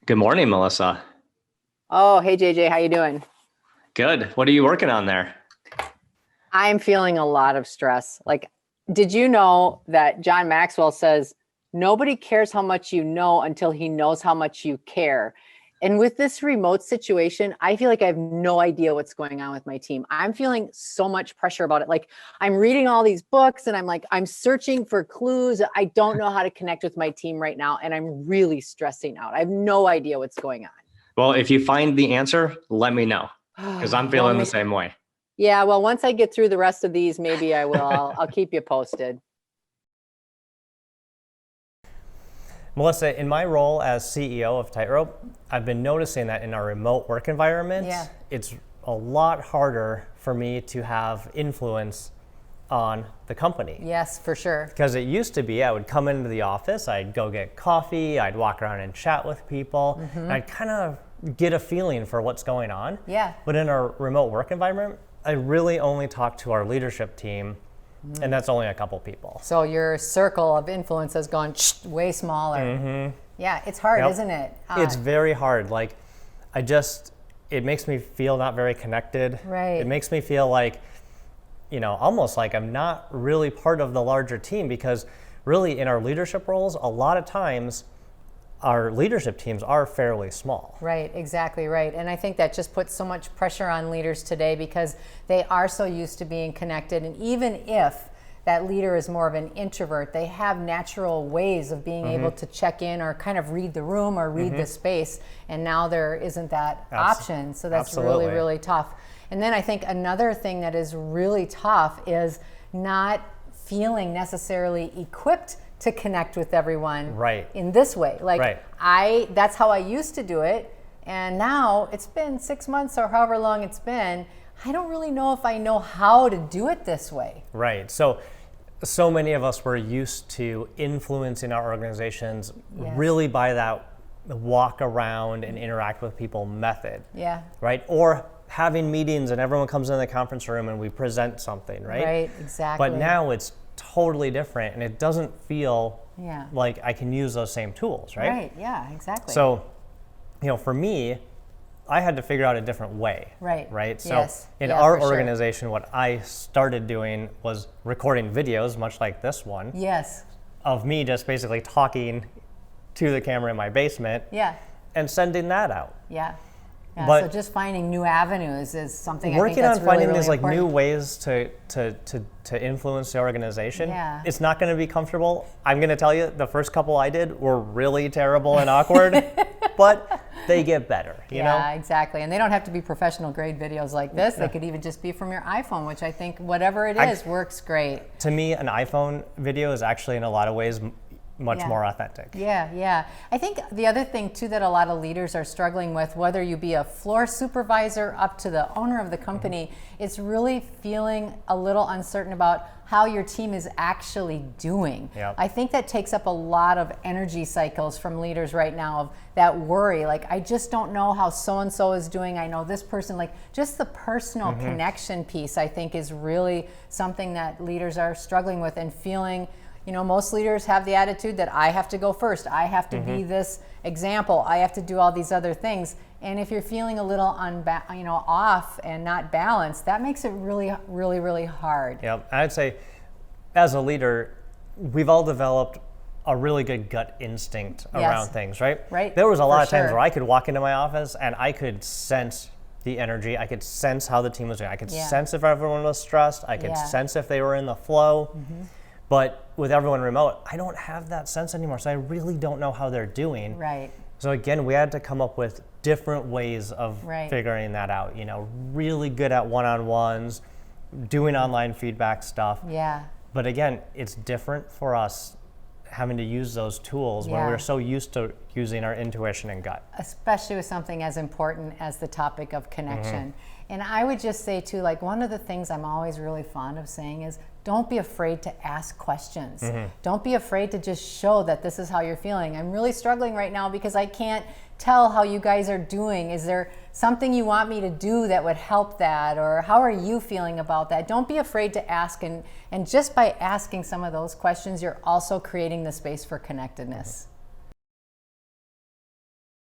Good morning, Melissa. Oh, hey JJ, how you doing? Good. What are you working on there? I'm feeling a lot of stress. Like, did you know that John Maxwell says nobody cares how much you know until he knows how much you care? And with this remote situation, I feel like I have no idea what's going on with my team. I'm feeling so much pressure about it. Like, I'm reading all these books and I'm searching for clues. I don't know how to connect with my team right now, and I'm really stressing out. I have no idea what's going Well, if you find the answer, let me know because I'm on. Well, feeling the same way. yeah, well, once I get through the rest of these, maybe I will. I'll keep you posted. Melissa, in my role as CEO of Tightrope, I've been noticing that in our remote work environment, it's a lot harder for me to have influence on the company. Yes, for sure. Because it used to be I would come into the office, I'd go get coffee, I'd walk around and chat with people, and I'd kind of get a feeling for what's going on. Yeah. But in our remote work environment, I really only talk to our leadership team, and that's only a couple people. So your circle of influence has gone way smaller. Yeah, it's hard, isn't it? It's very hard. Like, it makes me feel not very connected. Right. It makes me feel like, almost like I'm not really part of the larger team, because really in our leadership roles, a lot of times our leadership teams are fairly small. Right, exactly right. And I think that just puts so much pressure on leaders today because they are so used to being connected. And even if that leader is more of an introvert, they have natural ways of being able to check in or kind of read the room or read the space. And now there isn't that option. So that's Absolutely. really, really tough. And then I think another thing that is really tough is not feeling necessarily equipped to connect with everyone in this way. Like that's how I used to do it. And now it's been 6 months or however long it's been. I don't really know if I know how to do it this way. Right. So many of us were used to influencing our organizations really by that walk around and interact with people method. Yeah. Right. Or having meetings and everyone comes in the conference room and we present something, right? Right, exactly. But now it's totally different, and it doesn't feel like I can use those same tools, right? Right, yeah, exactly. So, for me, I had to figure out a different way. Right. So in our organization, what I started doing was recording videos, much like this one. Yes. Of me just basically talking to the camera in my basement. Yeah. And sending that out. Yeah. But so just finding new avenues is something I think working that's on finding really, these really like important. new ways to influence the organization. Yeah. It's not going to be comfortable. I'm going to tell you, the first couple I did were really terrible and awkward, but they get better. You know? Exactly. And they don't have to be professional grade videos like this. They could even just be from your iPhone, which I think whatever it is works great. To me, an iPhone video is actually in a lot of ways much more authentic. Yeah. I think the other thing too that a lot of leaders are struggling with, whether you be a floor supervisor up to the owner of the company, it's really feeling a little uncertain about how your team is actually doing. Yep. I think that takes up a lot of energy cycles from leaders right now, of that worry, like, I just don't know how so-and-so is doing. I know this person, like just the personal connection piece, I think is really something that leaders are struggling with and feeling. Most leaders have the attitude that I have to go first. I have to be this example. I have to do all these other things. And if you're feeling a little off and not balanced, that makes it really, really, really hard. Yep. I'd say as a leader, we've all developed a really good gut instinct around things, right? Right. There was a lot of times where I could walk into my office and I could sense the energy. I could sense how the team was doing. I could sense if everyone was stressed. I could sense if they were in the flow. But with everyone remote, I don't have that sense anymore. So I really don't know how they're doing. Right. So again, we had to come up with different ways of figuring that out. Really good at one-on-ones, doing online feedback stuff. Yeah. But again, it's different for us having to use those tools when we're so used to using our intuition and gut. Especially with something as important as the topic of connection. And I would just say too, like, one of the things I'm always really fond of saying is, don't be afraid to ask questions. Don't be afraid to just show that this is how you're feeling. I'm really struggling right now because I can't tell how you guys are doing. Is there something you want me to do that would help that? Or how are you feeling about that? Don't be afraid to ask. And just by asking some of those questions, you're also creating the space for connectedness.